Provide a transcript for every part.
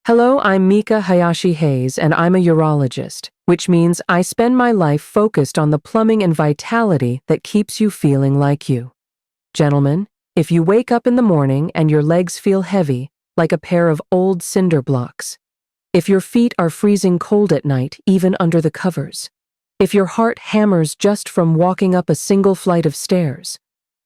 Hello, I'm Mika Hayashi Hayes, and I'm a urologist, which means I spend my life focused on the plumbing and vitality that keeps you feeling like you. Gentlemen, if you wake up in the morning and your legs feel heavy, like a pair of old cinder blocks, if your feet are freezing cold at night, even under the covers, if your heart hammers just from walking up a single flight of stairs,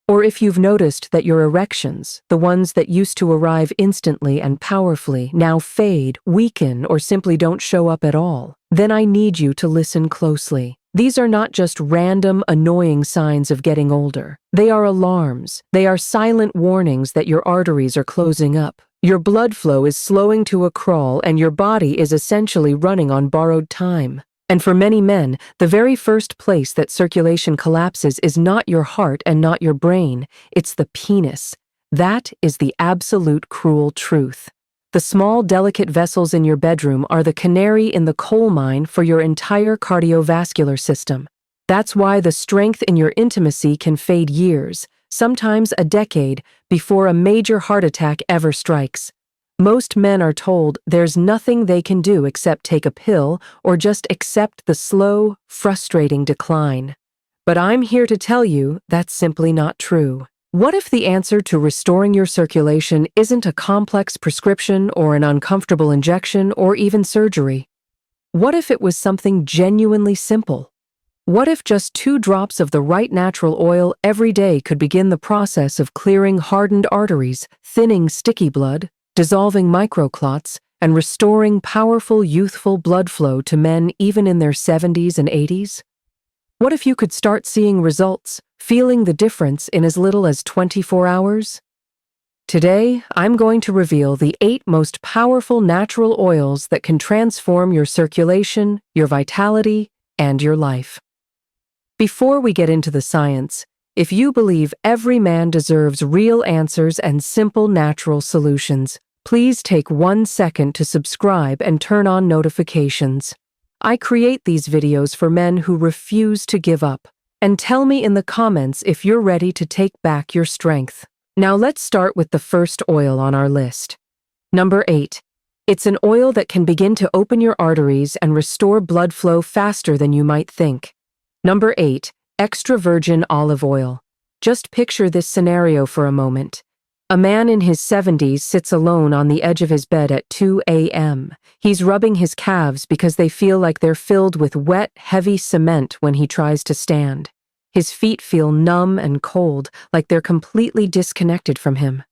or if you've noticed that your erections, the ones that used to arrive instantly and powerfully, now fade, weaken, or simply don't show up at all, then I need you to listen closely. These are not just random, annoying signs of getting older. They are alarms. They are silent warnings that your arteries are closing up. Your blood flow is slowing to a crawl, and your body is essentially running on borrowed time. And for many men, the very first place that circulation collapses is not your heart and not your brain, it's the penis. That is the absolute cruel truth. The small, delicate vessels in your bedroom are the canary in the coal mine for your entire cardiovascular system. That's why the strength in your intimacy can fade years, sometimes a decade, before a major heart attack ever strikes. Most men are told there's nothing they can do except take a pill or just accept the slow, frustrating decline. But I'm here to tell you that's simply not true. What if the answer to restoring your circulation isn't a complex prescription or an uncomfortable injection or even surgery? What if it was something genuinely simple? What if just 2 drops of the right natural oil every day could begin the process of clearing hardened arteries, thinning sticky blood, dissolving microclots, and restoring powerful youthful blood flow to men even in their 70s and 80s? What if you could start seeing results, feeling the difference in as little as 24 hours? Today, I'm going to reveal the 8 most powerful natural oils that can transform your circulation, your vitality, and your life. Before we get into the science, if you believe every man deserves real answers and simple natural solutions, please take 1 second to subscribe and turn on notifications. I create these videos for men who refuse to give up. And tell me in the comments if you're ready to take back your strength. Now let's start with the first oil on our list. Number 8. It's an oil that can begin to open your arteries and restore blood flow faster than you might think. Number 8. Extra virgin olive oil. Just picture this scenario for a moment. A man in his 70s sits alone on the edge of his bed at 2 a.m. He's rubbing his calves because they feel like they're filled with wet, heavy cement when he tries to stand. His feet feel numb and cold, like they're completely disconnected from him.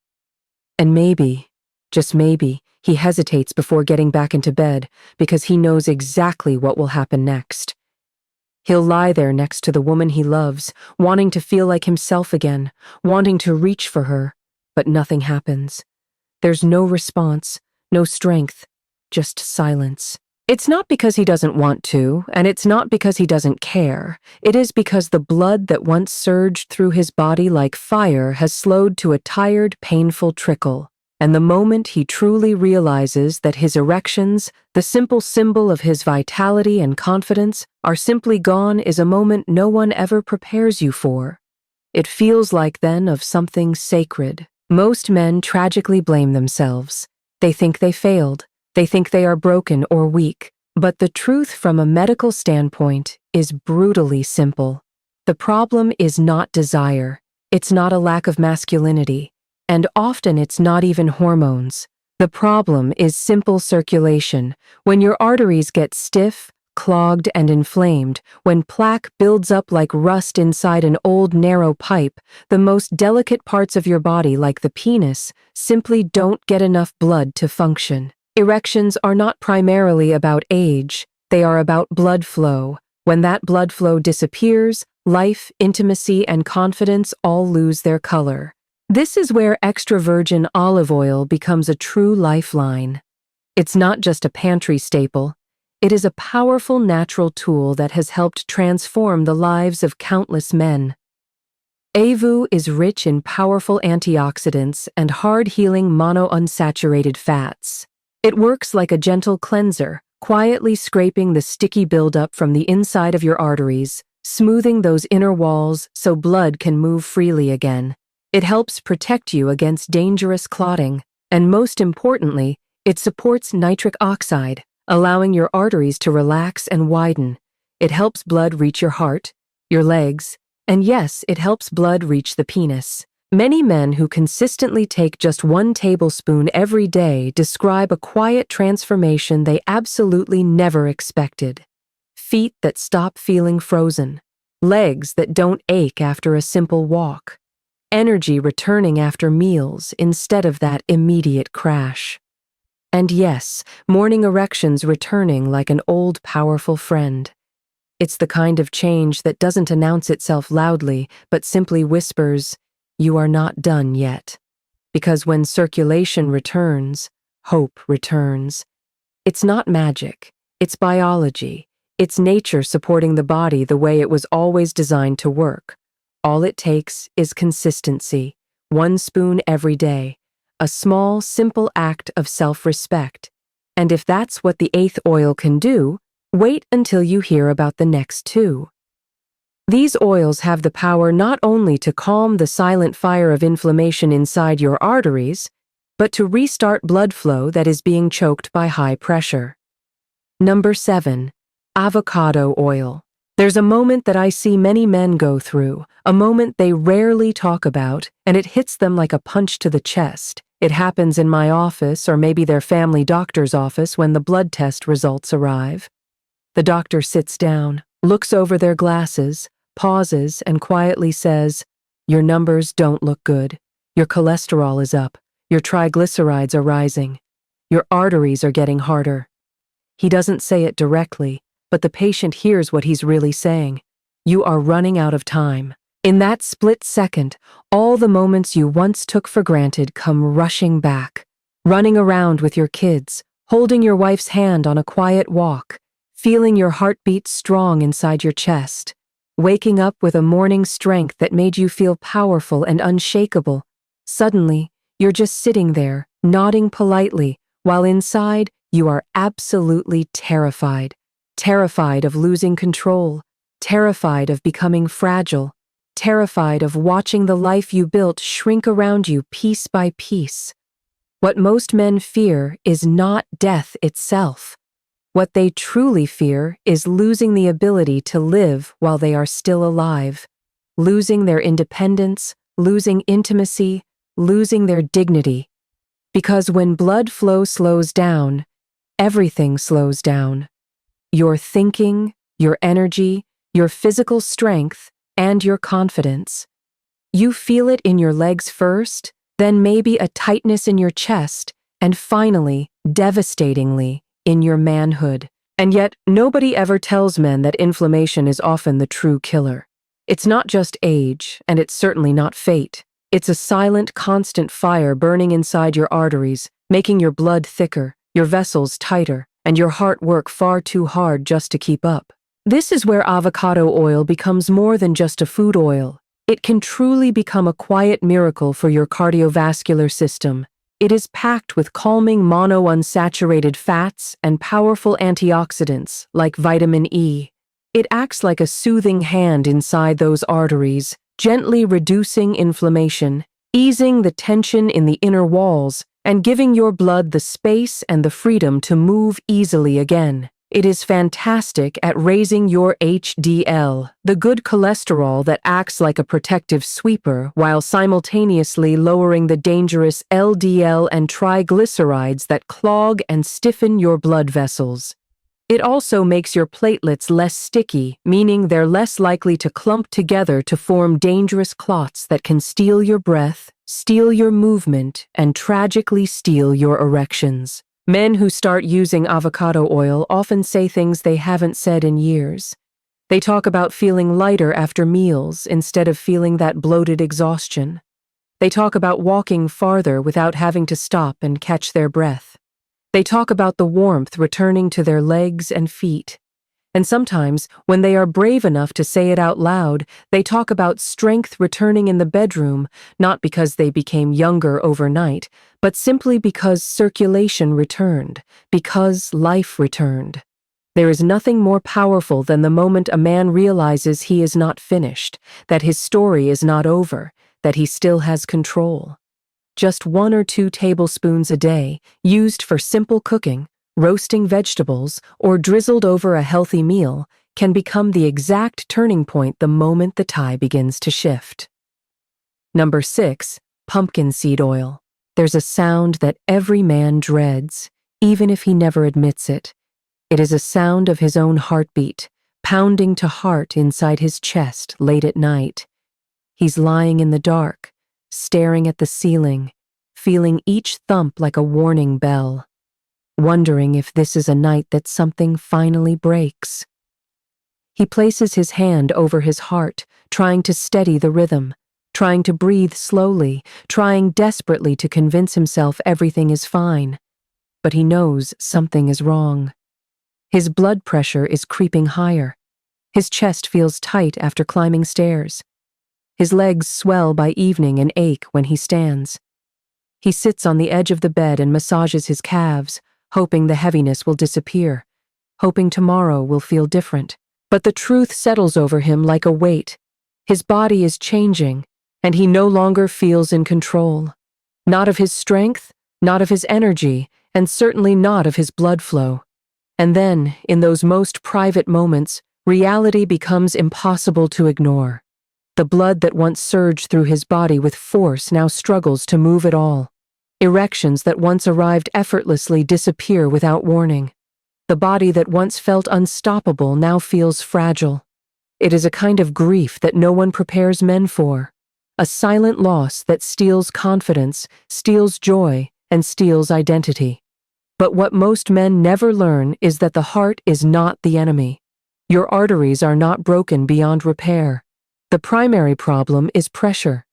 And maybe, just maybe, he hesitates before getting back into bed because he knows exactly what will happen next. He'll lie there next to the woman he loves, wanting to feel like himself again, wanting to reach for her, but nothing happens. There's no response, no strength, just silence. It's not because he doesn't want to, and it's not because he doesn't care. It is because the blood that once surged through his body like fire has slowed to a tired, painful trickle. And the moment he truly realizes that his erections, the simple symbol of his vitality and confidence, are simply gone is a moment no one ever prepares you for. It feels like then of something sacred. Most men tragically blame themselves. They think they failed. They think they are broken or weak. But the truth from a medical standpoint is brutally simple. The problem is not desire. It's not a lack of masculinity. And often it's not even hormones. The problem is simple circulation. When your arteries get stiff, clogged, and inflamed, when plaque builds up like rust inside an old narrow pipe, the most delicate parts of your body, like the penis, simply don't get enough blood to function. Erections are not primarily about age, they are about blood flow. When that blood flow disappears, life, intimacy, and confidence all lose their color. This is where extra virgin olive oil becomes a true lifeline. It's not just a pantry staple. It is a powerful natural tool that has helped transform the lives of countless men. Avu is rich in powerful antioxidants and hard-healing monounsaturated fats. It works like a gentle cleanser, quietly scraping the sticky buildup from the inside of your arteries, smoothing those inner walls so blood can move freely again. It helps protect you against dangerous clotting, and most importantly, It supports nitric oxide, allowing your arteries to relax and widen. It helps blood reach your heart, your legs, and yes, it helps blood reach the penis. Many men who consistently take just 1 tablespoon every day describe a quiet transformation they absolutely never expected. Feet that stop feeling frozen. Legs that don't ache after a simple walk. Energy returning after meals instead of that immediate crash. And yes, morning erections returning like an old powerful friend. It's the kind of change that doesn't announce itself loudly, but simply whispers, "You are not done yet." Because when circulation returns, hope returns. It's not magic, it's biology. It's nature supporting the body the way it was always designed to work. All it takes is consistency, 1 spoon every day, a small, simple act of self-respect. And if that's what the 8th oil can do, wait until you hear about the next 2. These oils have the power not only to calm the silent fire of inflammation inside your arteries, but to restart blood flow that is being choked by high pressure. Number 7. Avocado oil. There's a moment that I see many men go through, a moment they rarely talk about, and it hits them like a punch to the chest. It happens in my office or maybe their family doctor's office when the blood test results arrive. The doctor sits down, looks over their glasses, pauses, and quietly says, "Your numbers don't look good. Your cholesterol is up. Your triglycerides are rising. Your arteries are getting harder." He doesn't say it directly, but the patient hears what he's really saying. You are running out of time. In that split second, all the moments you once took for granted come rushing back. Running around with your kids, holding your wife's hand on a quiet walk, feeling your heartbeat strong inside your chest, waking up with a morning strength that made you feel powerful and unshakable. Suddenly, you're just sitting there, nodding politely, while inside, you are absolutely terrified. Terrified of losing control, terrified of becoming fragile, terrified of watching the life you built shrink around you piece by piece. What most men fear is not death itself. What they truly fear is losing the ability to live while they are still alive, losing their independence, losing intimacy, losing their dignity. Because when blood flow slows down, everything slows down. Your thinking, your energy, your physical strength, and your confidence. You feel it in your legs first, then maybe a tightness in your chest, and finally, devastatingly, in your manhood. And yet, nobody ever tells men that inflammation is often the true killer. It's not just age, and it's certainly not fate. It's a silent, constant fire burning inside your arteries, making your blood thicker, your vessels tighter, and your heart work far too hard just to keep up. This is where avocado oil becomes more than just a food oil. It can truly become a quiet miracle for your cardiovascular system. It is packed with calming monounsaturated fats and powerful antioxidants like vitamin E. It acts like a soothing hand inside those arteries, gently reducing inflammation, easing the tension in the inner walls, and giving your blood the space and the freedom to move easily again. It is fantastic at raising your HDL, the good cholesterol that acts like a protective sweeper while simultaneously lowering the dangerous LDL and triglycerides that clog and stiffen your blood vessels. It also makes your platelets less sticky, meaning they're less likely to clump together to form dangerous clots that can steal your breath, steal your movement, and tragically steal your erections. Men who start using avocado oil often say things they haven't said in years. They talk about feeling lighter after meals instead of feeling that bloated exhaustion. They talk about walking farther without having to stop and catch their breath. They talk about the warmth returning to their legs and feet. And sometimes, when they are brave enough to say it out loud, they talk about strength returning in the bedroom, not because they became younger overnight, but simply because circulation returned, because life returned. There is nothing more powerful than the moment a man realizes he is not finished, that his story is not over, that he still has control. just 1 or 2 tablespoons a day, used for simple cooking, roasting vegetables, or drizzled over a healthy meal, can become the exact turning point the moment the tide begins to shift. Number 6. Pumpkin seed oil. There's a sound that every man dreads, even if he never admits it. It is a sound of his own heartbeat, pounding to heart inside his chest late at night. He's lying in the dark, staring at the ceiling, feeling each thump like a warning bell, wondering if this is a night that something finally breaks. He places his hand over his heart, trying to steady the rhythm, trying to breathe slowly, trying desperately to convince himself everything is fine. But he knows something is wrong. His blood pressure is creeping higher. His chest feels tight after climbing stairs. His legs swell by evening and ache when he stands. He sits on the edge of the bed and massages his calves, hoping the heaviness will disappear, hoping tomorrow will feel different. But the truth settles over him like a weight. His body is changing, and he no longer feels in control. Not of his strength, not of his energy, and certainly not of his blood flow. And then, in those most private moments, reality becomes impossible to ignore. The blood that once surged through his body with force now struggles to move at all. Erections that once arrived effortlessly disappear without warning. The body that once felt unstoppable now feels fragile. It is a kind of grief that no one prepares men for. A silent loss that steals confidence, steals joy, and steals identity. But what most men never learn is that the heart is not the enemy. Your arteries are not broken beyond repair. The primary problem is pressure.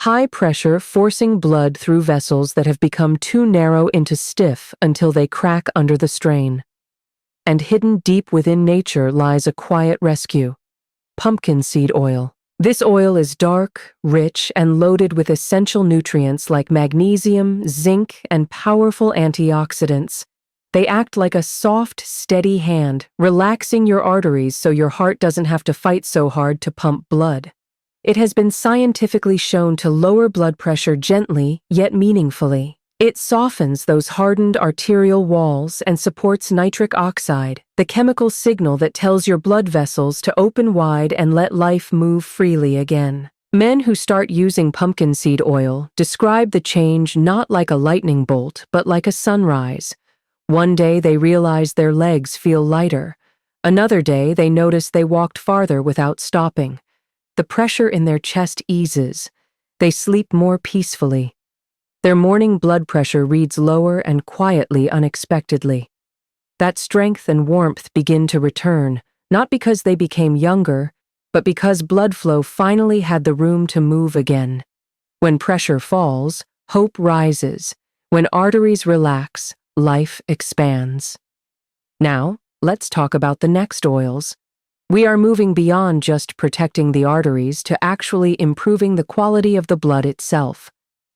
High pressure forcing blood through vessels that have become too narrow into stiff until they crack under the strain. And hidden deep within nature lies a quiet rescue. Pumpkin seed oil. This oil is dark, rich, and loaded with essential nutrients like magnesium, zinc, and powerful antioxidants. They act like a soft, steady hand, relaxing your arteries so your heart doesn't have to fight so hard to pump blood. It has been scientifically shown to lower blood pressure gently, yet meaningfully. It softens those hardened arterial walls and supports nitric oxide, the chemical signal that tells your blood vessels to open wide and let life move freely again. Men who start using pumpkin seed oil describe the change not like a lightning bolt, but like a sunrise. One day they realize their legs feel lighter. Another day they notice they walked farther without stopping. The pressure in their chest eases. They sleep more peacefully. Their morning blood pressure reads lower and quietly unexpectedly. That strength and warmth begin to return, not because they became younger, but because blood flow finally had the room to move again. When pressure falls, hope rises. When arteries relax, life expands. Now, let's talk about the next oils. We are moving beyond just protecting the arteries to actually improving the quality of the blood itself.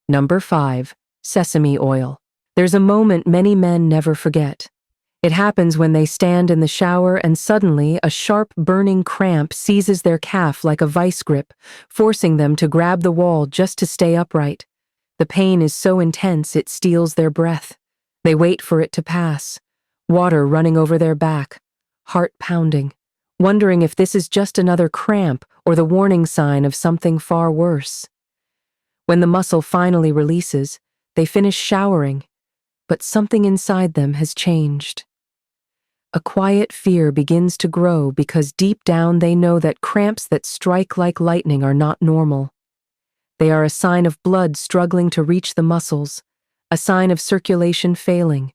Number 5. Sesame oil. There's a moment many men never forget. It happens when they stand in the shower and suddenly a sharp, burning cramp seizes their calf like a vice grip, forcing them to grab the wall just to stay upright. The pain is so intense it steals their breath. They wait for it to pass, water running over their back, heart pounding, wondering if this is just another cramp or the warning sign of something far worse. When the muscle finally releases, they finish showering, but something inside them has changed. A quiet fear begins to grow because deep down they know that cramps that strike like lightning are not normal. They are a sign of blood struggling to reach the muscles, a sign of circulation failing,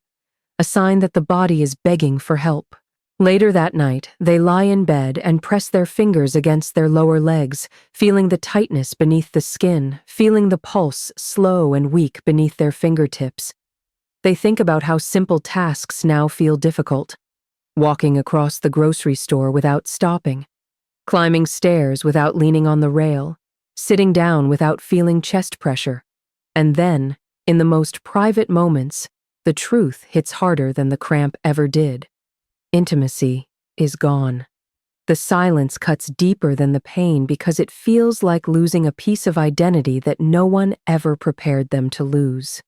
a sign that the body is begging for help. Later that night, they lie in bed and press their fingers against their lower legs, feeling the tightness beneath the skin, feeling the pulse slow and weak beneath their fingertips. They think about how simple tasks now feel difficult. Walking across the grocery store without stopping, climbing stairs without leaning on the rail, sitting down without feeling chest pressure. And then, in the most private moments, the truth hits harder than the cramp ever did. Intimacy is gone. The silence cuts deeper than the pain because it feels like losing a piece of identity that no one ever prepared them to lose.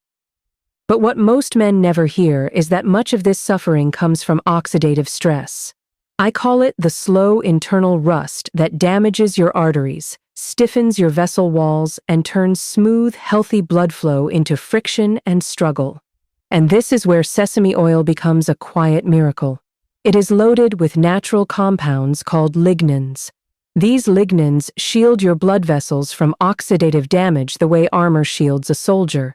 But what most men never hear is that much of this suffering comes from oxidative stress. I call it the slow internal rust that damages your arteries, stiffens your vessel walls, and turns smooth, healthy blood flow into friction and struggle. And this is where sesame oil becomes a quiet miracle. It is loaded with natural compounds called lignans. These lignans shield your blood vessels from oxidative damage the way armor shields a soldier.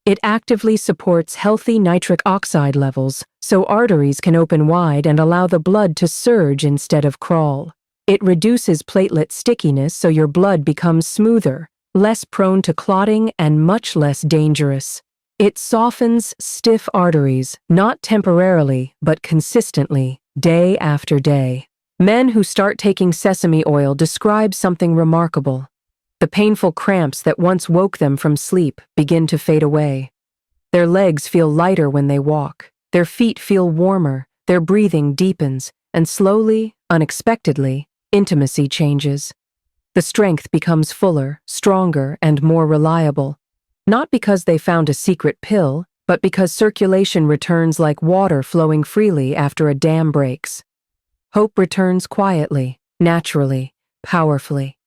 It actively supports healthy nitric oxide levels, so arteries can open wide and allow the blood to surge instead of crawl. It reduces platelet stickiness so your blood becomes smoother, less prone to clotting, and much less dangerous. It softens stiff arteries, not temporarily, but consistently, day after day. Men who start taking sesame oil describe something remarkable. The painful cramps that once woke them from sleep begin to fade away. Their legs feel lighter when they walk, their feet feel warmer, their breathing deepens, and slowly, unexpectedly, intimacy changes. The strength becomes fuller, stronger, and more reliable. Not because they found a secret pill, but because circulation returns like water flowing freely after a dam breaks. Hope returns quietly, naturally, powerfully.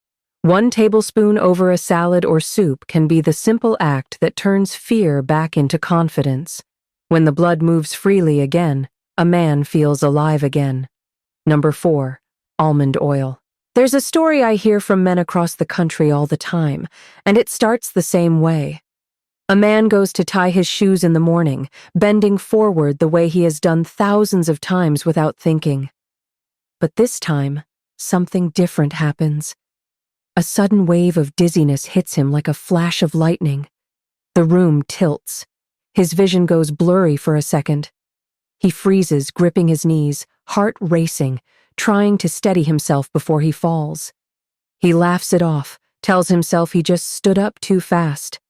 1 tablespoon over a salad or soup can be the simple act that turns fear back into confidence. When the blood moves freely again, a man feels alive again. Number 4, almond oil. There's a story I hear from men across the country all the time, and it starts the same way. A man goes to tie his shoes in the morning, bending forward the way he has done thousands of times without thinking. But this time, something different happens. A sudden wave of dizziness hits him like a flash of lightning. The room tilts. His vision goes blurry for a second. He freezes, gripping his knees, heart racing, trying to steady himself before he falls. He laughs it off, tells himself he just stood up too fast.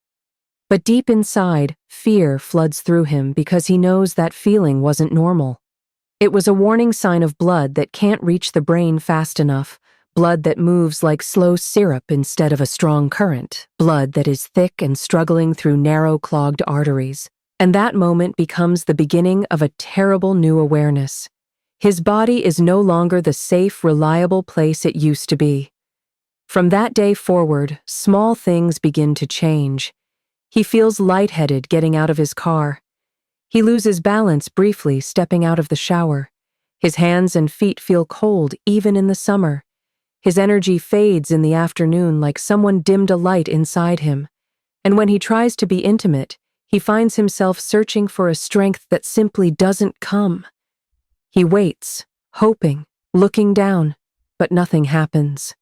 But deep inside, fear floods through him because he knows that feeling wasn't normal. It was a warning sign of blood that can't reach the brain fast enough, blood that moves like slow syrup instead of a strong current, blood that is thick and struggling through narrow, clogged arteries. And that moment becomes the beginning of a terrible new awareness. His body is no longer the safe, reliable place it used to be. From that day forward, small things begin to change. He feels lightheaded getting out of his car. He loses balance briefly stepping out of the shower. His hands and feet feel cold even in the summer. His energy fades in the afternoon like someone dimmed a light inside him. And when he tries to be intimate, he finds himself searching for a strength that simply doesn't come. He waits, hoping, looking down, but nothing happens.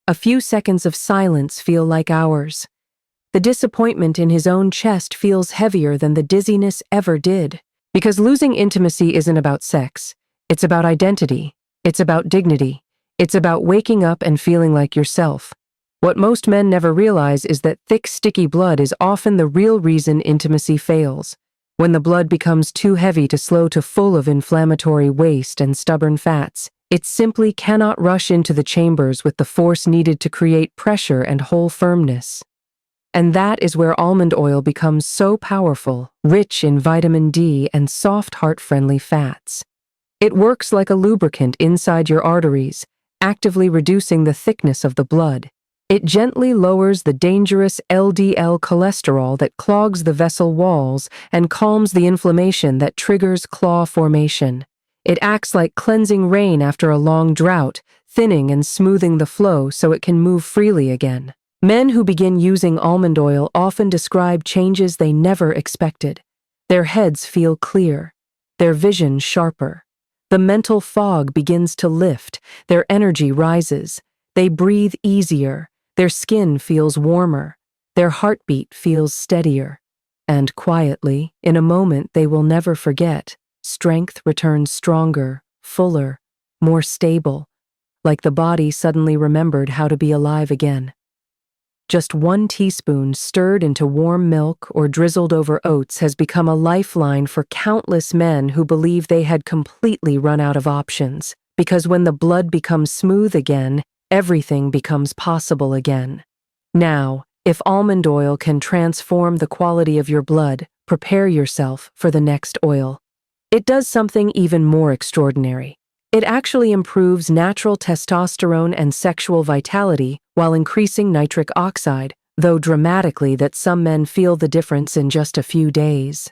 A few seconds of silence feel like hours. The disappointment in his own chest feels heavier than the dizziness ever did. Because losing intimacy isn't about sex. It's about identity. It's about dignity. It's about waking up and feeling like yourself. What most men never realize is that thick, sticky blood is often the real reason intimacy fails. When the blood becomes too heavy to slow to full of inflammatory waste and stubborn fats, it simply cannot rush into the chambers with the force needed to create pressure and hold firmness. And that is where almond oil becomes so powerful, rich in vitamin D and soft, heart-friendly fats. It works like a lubricant inside your arteries, actively reducing the thickness of the blood. It gently lowers the dangerous LDL cholesterol that clogs the vessel walls and calms the inflammation that triggers claw formation. It acts like cleansing rain after a long drought, thinning and smoothing the flow so it can move freely again. Men who begin using almond oil often describe changes they never expected. Their heads feel clear, their vision sharper. The mental fog begins to lift, their energy rises, they breathe easier, their skin feels warmer, their heartbeat feels steadier. And quietly, in a moment they will never forget, strength returns stronger, fuller, more stable, like the body suddenly remembered how to be alive again. Just 1 teaspoon stirred into warm milk or drizzled over oats has become a lifeline for countless men who believe they had completely run out of options. because when the blood becomes smooth again, everything becomes possible again. Now, if almond oil can transform the quality of your blood, prepare yourself for the next oil. It does something even more extraordinary. It actually improves natural testosterone and sexual vitality while increasing nitric oxide, though dramatically that some men feel the difference in just a few days.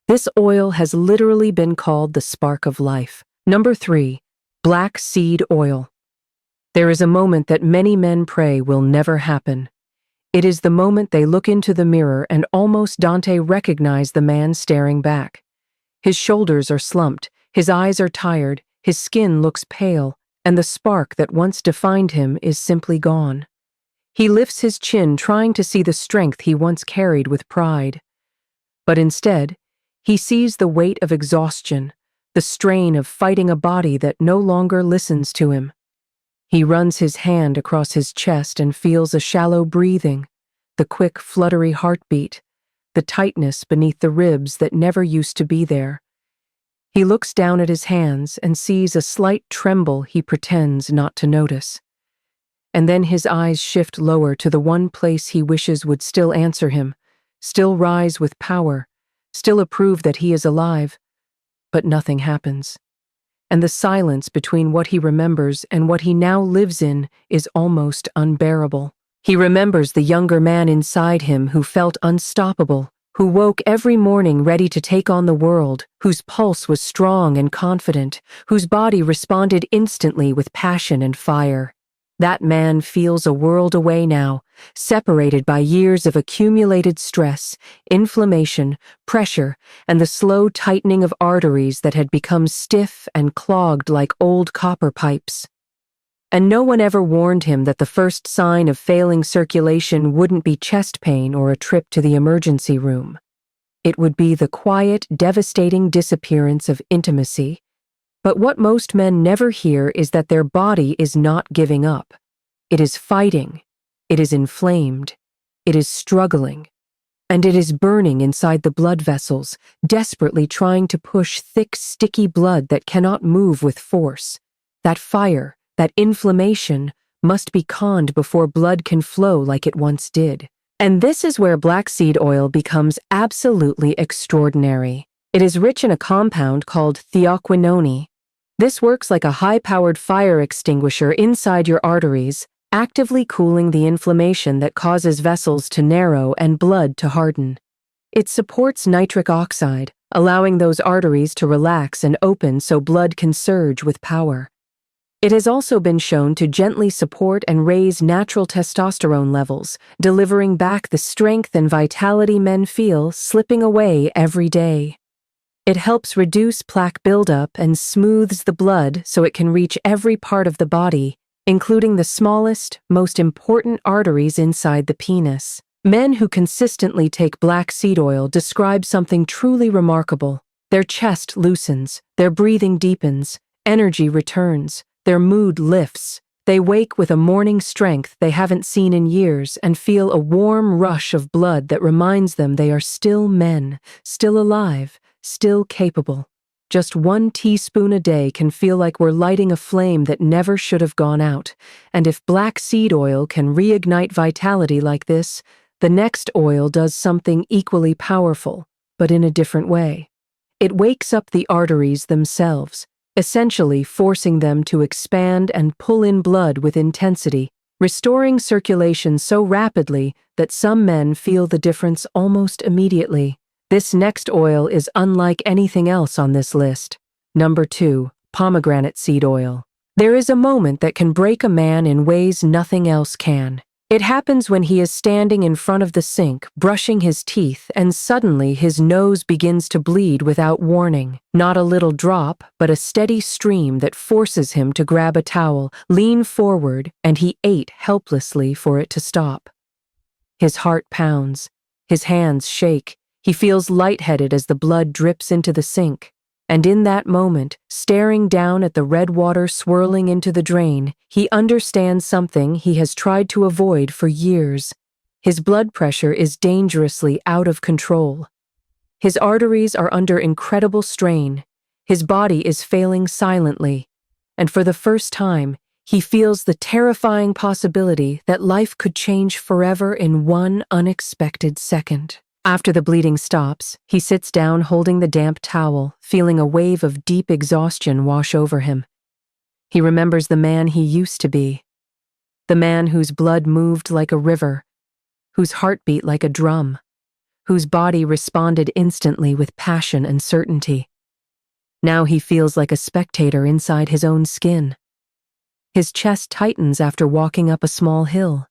This oil has literally been called the spark of life. Number 3, Flax Seed Oil. There is a moment that many men pray will never happen. It is the moment they look into the mirror and almost Dante recognize the man staring back. His shoulders are slumped, his eyes are tired, his skin looks pale, and the spark that once defined him is simply gone. He lifts his chin, trying to see the strength he once carried with pride. But instead, he sees the weight of exhaustion, the strain of fighting a body that no longer listens to him. He runs his hand across his chest and feels a shallow breathing, the quick, fluttery heartbeat, the tightness beneath the ribs that never used to be there. He looks down at his hands and sees a slight tremble he pretends not to notice. And then his eyes shift lower to the one place he wishes would still answer him, still rise with power, still approve that he is alive. But nothing happens. And the silence between what he remembers and what he now lives in is almost unbearable. He remembers the younger man inside him who felt unstoppable, who woke every morning ready to take on the world, whose pulse was strong and confident, whose body responded instantly with passion and fire. That man feels a world away now, separated by years of accumulated stress, inflammation, pressure, and the slow tightening of arteries that had become stiff and clogged like old copper pipes. And no one ever warned him that the first sign of failing circulation wouldn't be chest pain or a trip to the emergency room. It would be the quiet, devastating disappearance of intimacy. But what most men never hear is that their body is not giving up. It is fighting. It is inflamed. It is struggling. And it is burning inside the blood vessels, desperately trying to push thick, sticky blood that cannot move with force. That fire, that inflammation, must be calmed before blood can flow like it once did. And this is where Flax Seed Oil becomes absolutely extraordinary. It is rich in a compound called theoquinone. This works like a high-powered fire extinguisher inside your arteries, actively cooling the inflammation that causes vessels to narrow and blood to harden. It supports nitric oxide, allowing those arteries to relax and open so blood can surge with power. It has also been shown to gently support and raise natural testosterone levels, delivering back the strength and vitality men feel slipping away every day. It helps reduce plaque buildup and smooths the blood so it can reach every part of the body, including the smallest, most important arteries inside the penis. Men who consistently take Flax Seed Oil describe something truly remarkable. Their chest loosens, their breathing deepens, energy returns, their mood lifts. They wake with a morning strength they haven't seen in years and feel a warm rush of blood that reminds them they are still men, still alive, still capable. Just 1 teaspoon a day can feel like we're lighting a flame that never should have gone out. And if Flax Seed Oil can reignite vitality like this, the next oil does something equally powerful, but in a different way. It wakes up the arteries themselves, essentially forcing them to expand and pull in blood with intensity, restoring circulation so rapidly that some men feel the difference almost immediately. This next oil is unlike anything else on this list. Number 2, Pomegranate Seed Oil. There is a moment that can break a man in ways nothing else can. It happens when he is standing in front of the sink, brushing his teeth, and suddenly his nose begins to bleed without warning. Not a little drop, but a steady stream that forces him to grab a towel, lean forward, and he ate helplessly for it to stop. His heart pounds. His hands shake. He feels lightheaded as the blood drips into the sink. And in that moment, staring down at the red water swirling into the drain, he understands something he has tried to avoid for years. His blood pressure is dangerously out of control. His arteries are under incredible strain. His body is failing silently. and for the first time, he feels the terrifying possibility that life could change forever in one unexpected second. After the bleeding stops, he sits down holding the damp towel, feeling a wave of deep exhaustion wash over him. He remembers the man he used to be, the man whose blood moved like a river, whose heart beat like a drum, whose body responded instantly with passion and certainty. Now he feels like a spectator inside his own skin. His chest tightens after walking up a small hill.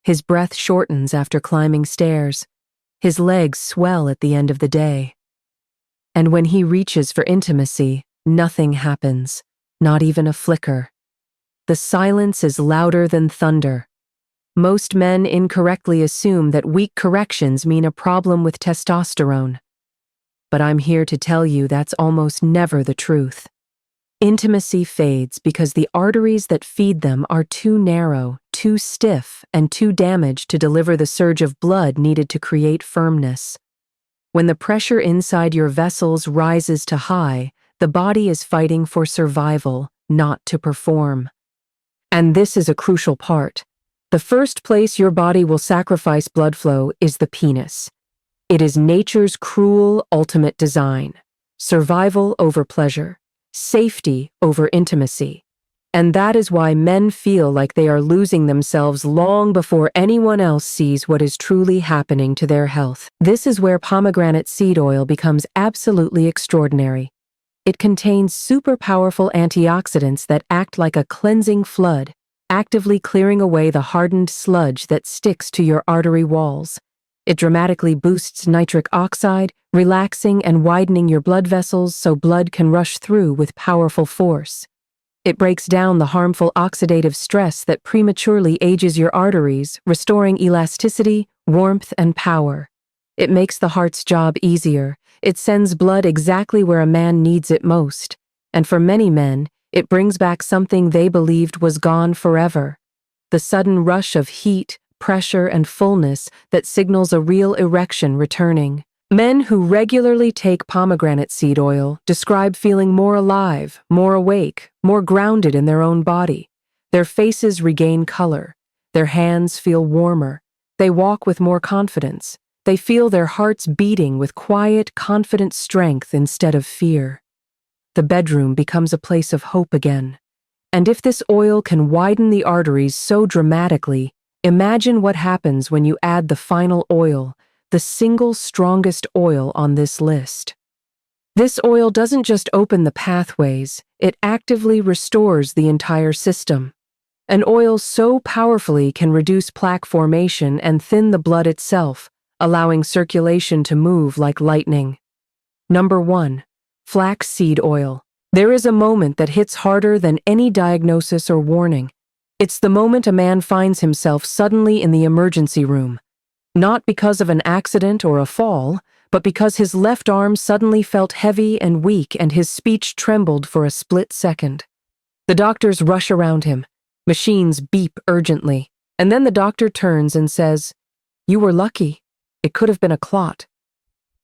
His breath shortens after climbing stairs. His legs swell at the end of the day. And when he reaches for intimacy, nothing happens, not even a flicker. The silence is louder than thunder. Most men incorrectly assume that weak corrections mean a problem with testosterone. But I'm here to tell you that's almost never the truth. Intimacy fades because the arteries that feed them are too narrow, too stiff, and too damaged to deliver the surge of blood needed to create firmness. When the pressure inside your vessels rises to high, the body is fighting for survival, not to perform. And this is a crucial part. The first place your body will sacrifice blood flow is the penis. It is nature's cruel ultimate design: survival over pleasure, safety over intimacy. And that is why men feel like they are losing themselves long before anyone else sees what is truly happening to their health. This is where pomegranate seed oil becomes absolutely extraordinary. It contains super powerful antioxidants that act like a cleansing flood, actively clearing away the hardened sludge that sticks to your artery walls. It dramatically boosts nitric oxide, relaxing and widening your blood vessels so blood can rush through with powerful force. It breaks down the harmful oxidative stress that prematurely ages your arteries, restoring elasticity, warmth, and power. It makes the heart's job easier. It sends blood exactly where a man needs it most. And for many men, it brings back something they believed was gone forever: the sudden rush of heat, pressure, and fullness that signals a real erection returning. Men who regularly take pomegranate seed oil describe feeling more alive, more awake, more grounded in their own body. Their faces regain color. Their hands feel warmer. They walk with more confidence. They feel their hearts beating with quiet, confident strength instead of fear. The bedroom becomes a place of hope again. And if this oil can widen the arteries so dramatically, imagine what happens when you add the final oil, the single strongest oil on this list. This oil doesn't just open the pathways, it actively restores the entire system. An oil so powerfully can reduce plaque formation and thin the blood itself, allowing circulation to move like lightning. Number 1. Flax Seed Oil. There is a moment that hits harder than any diagnosis or warning. It's the moment a man finds himself suddenly in the emergency room. Not because of an accident or a fall, but because his left arm suddenly felt heavy and weak and his speech trembled for a split second. The doctors rush around him. Machines beep urgently, and then the doctor turns and says, "You were lucky. It could have been a clot."